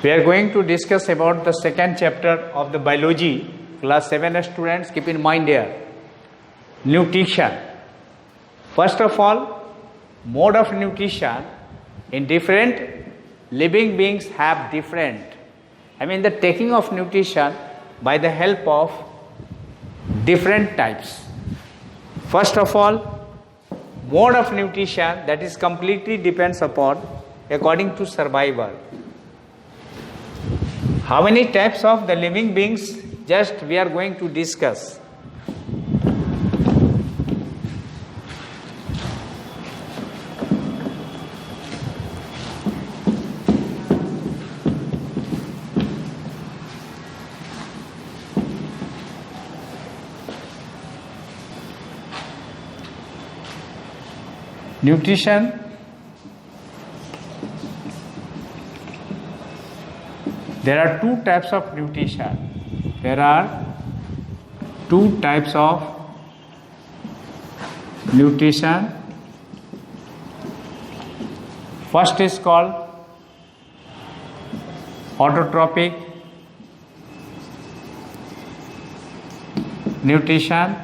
We are going to discuss about the second chapter of the biology. Class 7 students, keep in mind here. Nutrition. First of all, mode of nutrition in different living beings have different. The taking of nutrition by the help of different types. First of all, mode of nutrition that is completely depends upon according to survival. How many types of the living beings just we are going to discuss. Nutrition. There are two types of nutrition. There are two types of nutrition. First is called autotrophic nutrition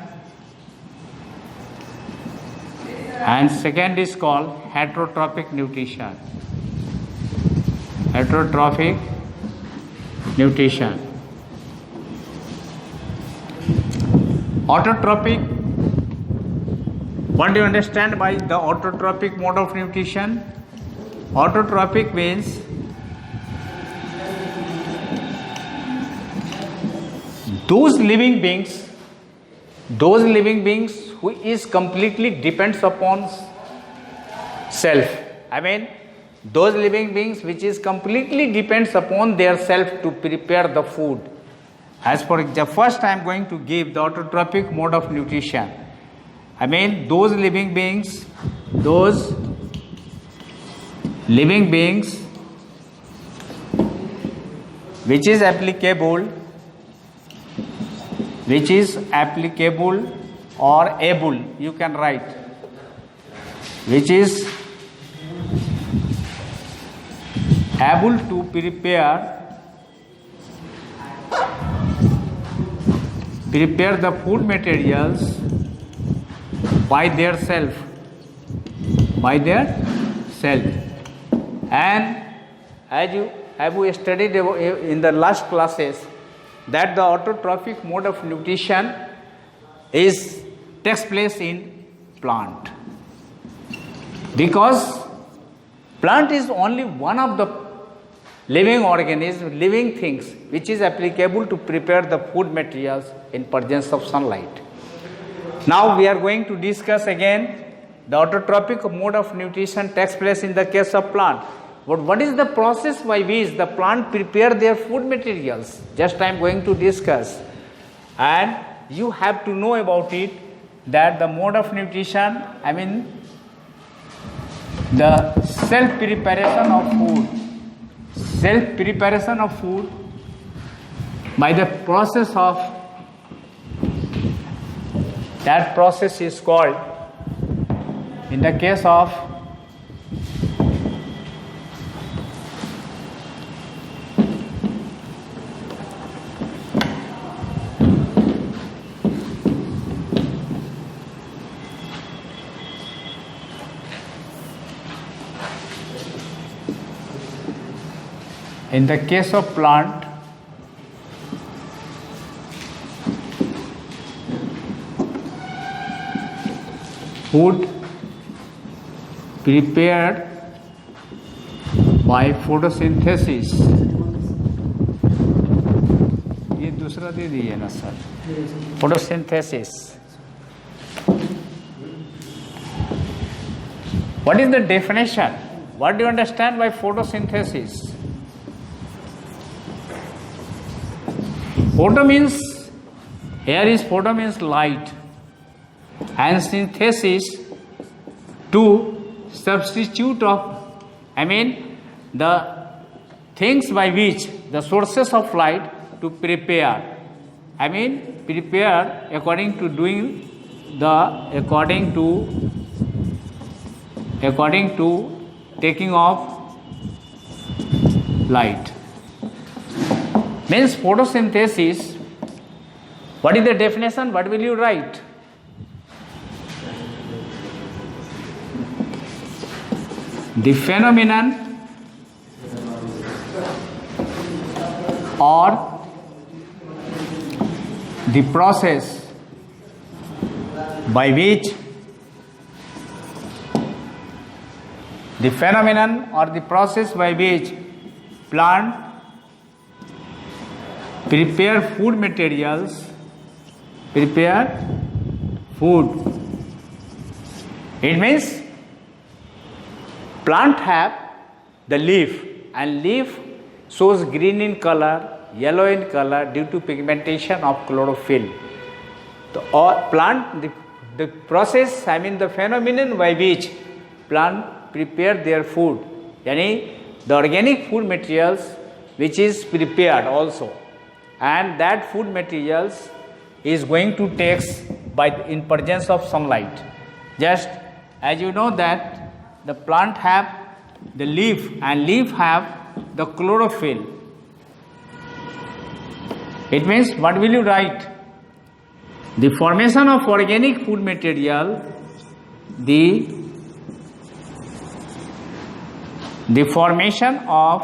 and second is called heterotrophic nutrition. Heterotrophic nutrition. Autotrophic, what do you understand by the autotrophic mode of nutrition? Autotrophic means those living beings who is completely depends upon self. Those living beings which is completely depends upon their self to prepare the food. As for the first I am going to give the autotrophic mode of nutrition. Those living beings which is applicable or able, you can write, which is able to prepare the food materials by their self. And as you have studied in the last classes that the autotrophic mode of nutrition takes place in plant, because plant is only one of the living organisms, living things which is applicable to prepare the food materials in presence of sunlight. Now we are going to discuss again the autotrophic mode of nutrition takes place in the case of plant. But what is the process by which the plant prepare their food materials? Just I am going to discuss, and you have to know about it that the mode of nutrition, the self-preparation of food by the process of, that process is called, in the case of plant, food prepared by photosynthesis. ये दूसरा दे दिए ना sir, photosynthesis. What is the definition? What do you understand by photosynthesis? Photo means light, and synthesis to substitute of, the things by which the sources of light to prepare, prepare according to taking of light. Means photosynthesis. What is the definition? What will you write? The phenomenon or the process by which plant prepare food materials, food. It means plant have the leaf, and leaf shows green in color, yellow in color due to pigmentation of chlorophyll. The process, I mean the phenomenon by which plant prepare their food, yani the organic food materials which is prepared also, and that food materials is going to take by in presence of sunlight. Just as you know that the plant have the leaf, and leaf have the chlorophyll. It means, what will you write? The formation of organic food material, the formation of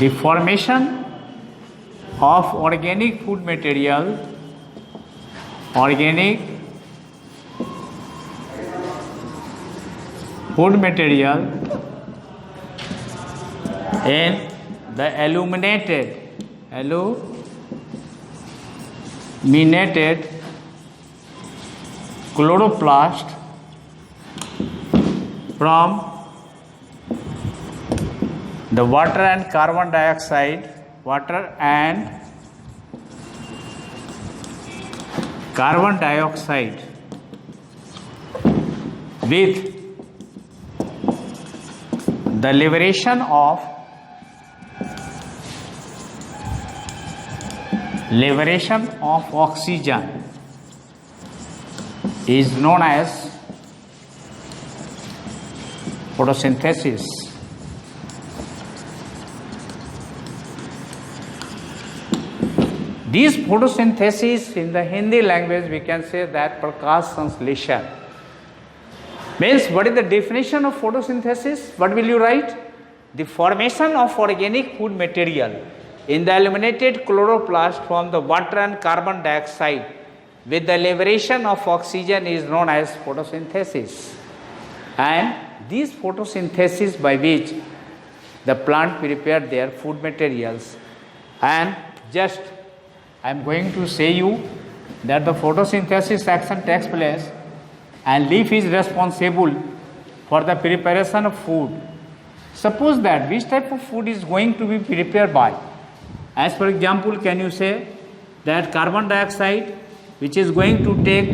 the formation of organic food material, in the illuminated chloroplast from the water and carbon dioxide with the liberation of oxygen is known as photosynthesis. This photosynthesis, in the Hindi language we can say that prakash sansleshan. Means, what is the definition of photosynthesis? What will you write? The formation of organic food material in the illuminated chloroplast from the water and carbon dioxide with the liberation of oxygen is known as photosynthesis. And this photosynthesis by which the plant prepare their food materials, and just I am going to say you that the photosynthesis action takes place and leaf is responsible for the preparation of food. Suppose that which type of food is going to be prepared by? As for example, can you say that carbon dioxide which is going to take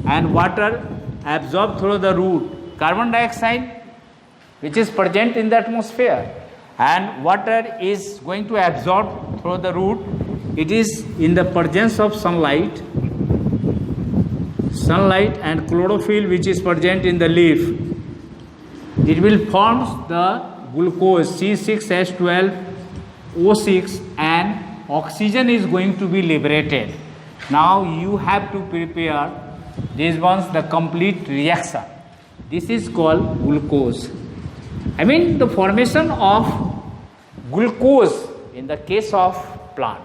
and water absorbed through the root, carbon dioxide which is present in the atmosphere and water is going to absorb through the root. It is in the presence of sunlight and chlorophyll which is present in the leaf. It will form the glucose C6H12O6 and oxygen is going to be liberated. Now you have to prepare this one's the complete reaction. This is called glucose. I mean the formation of glucose in the case of plant.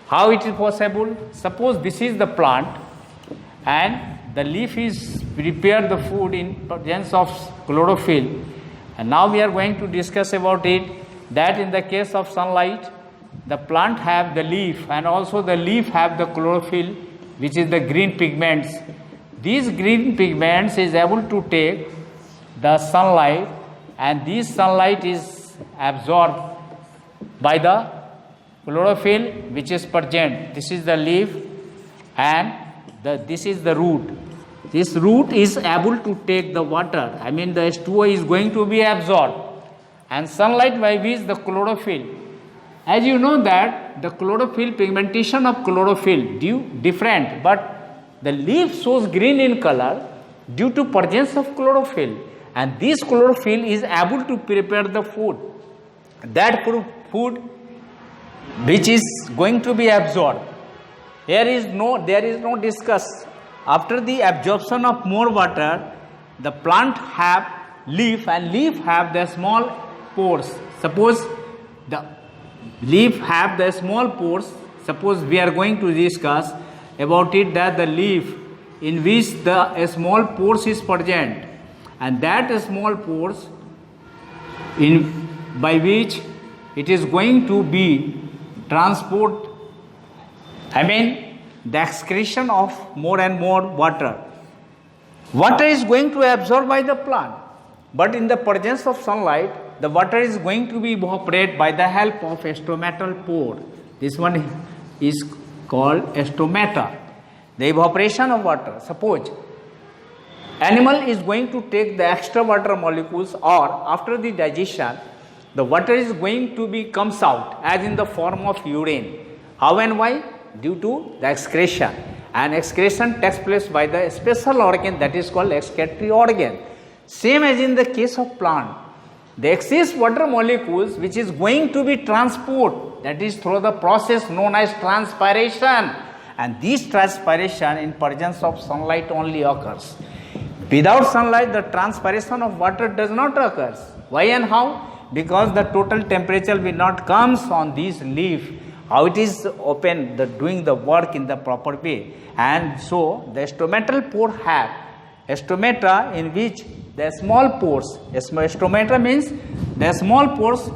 How it is possible? Suppose this is the plant and the leaf is prepare the food in presence of chlorophyll, and now we are going to discuss about it that in the case of sunlight the plant have the leaf and also the leaf have the chlorophyll which is the green pigments, these green pigments is able to take the sunlight, and this sunlight is absorbed by the chlorophyll which is present. This is the leaf and this is the root. This root is able to take the water, I mean the H2O is going to be absorbed, and sunlight by which the chlorophyll. As you know that the chlorophyll, pigmentation of chlorophyll different, but the leaf shows green in color due to presence of chlorophyll, and this chlorophyll is able to prepare the food. That food which is going to be absorbed. There is no discuss. After the absorption of more water, the plant have leaf, and leaf have the small pores. Suppose the leaf have the small pores. Suppose we are going to discuss about it, that the leaf in which the small pores is present, and that small pores by which it is going to be transport, I mean the excretion of more and more water. Water is going to absorb by the plant, but in the presence of sunlight, the water is going to be evaporated by the help of stomatal pore. This one is called stomata. The evaporation of water. Suppose animal is going to take the extra water molecules, or after the digestion, the water is going to be comes out as in the form of urine. How and why? Due to the excretion, and excretion takes place by the special organ that is called excretory organ. Same as in the case of plant, the excess water molecules which is going to be transport, that is through the process known as transpiration, and this transpiration in presence of sunlight only occurs. Without sunlight, the transpiration of water does not occur. Why and how? Because the total temperature will not comes on this leaf. How it is open, doing the work in the proper way, and so the stomatal pore have stomata in which the small pores. Stomata means the small pores.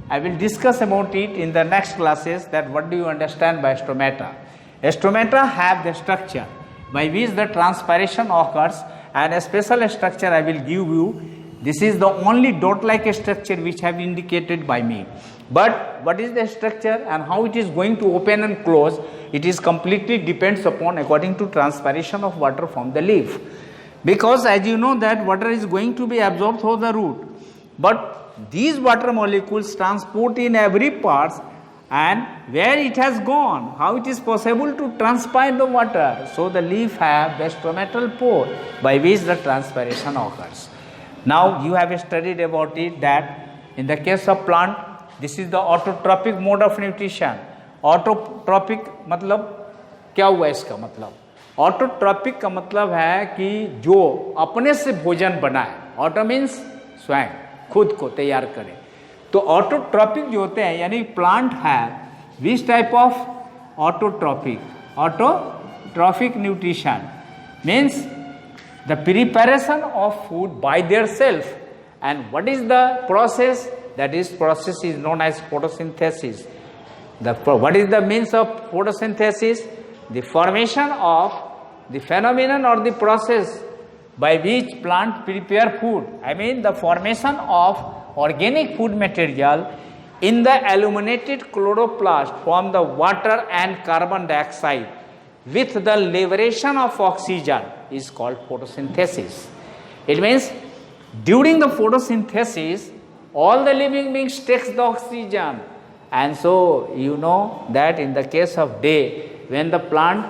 I will discuss about it in the next classes, that what do you understand by stomata. Stomata have the structure by which the transpiration occurs, and a special structure I will give you. This is the only dot-like structure which have indicated by me. But what is the structure and how it is going to open and close, it is completely depends upon according to transpiration of water from the leaf. Because as you know that water is going to be absorbed through the root, but these water molecules transport in every part, and where it has gone, how it is possible to transpire the water. So the leaf have the stomatal pore by which the transpiration occurs. Now you have studied about it that in the case of plant, this is the autotrophic mode of nutrition. Autotrophic मतलब क्या हुआ इसका मतलब? Autotrophic का मतलब है कि जो अपने से भोजन बनाए, ऑटो मीन्स स्वयं, खुद को तैयार करे. तो ऑटोट्रॉपिक जो होते हैं, यानी प्लांट है which type of autotrophic nutrition means the preparation of food by their self. And what is the process? That is process is known as photosynthesis. What is the means of photosynthesis? The formation of the phenomenon or the process by which plant prepare food. I mean the formation of organic food material in the illuminated chloroplast from the water and carbon dioxide with the liberation of oxygen is called photosynthesis. It means during the photosynthesis, all the living beings takes the oxygen, and so you know that in the case of day, when the plant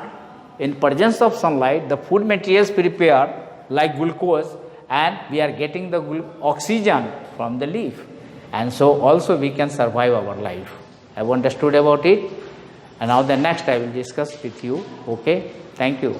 in presence of sunlight, the food materials prepared like glucose, and we are getting the oxygen from the leaf, and so also we can survive our life. Have understood about it? And now the next I will discuss with you. Okay, thank you.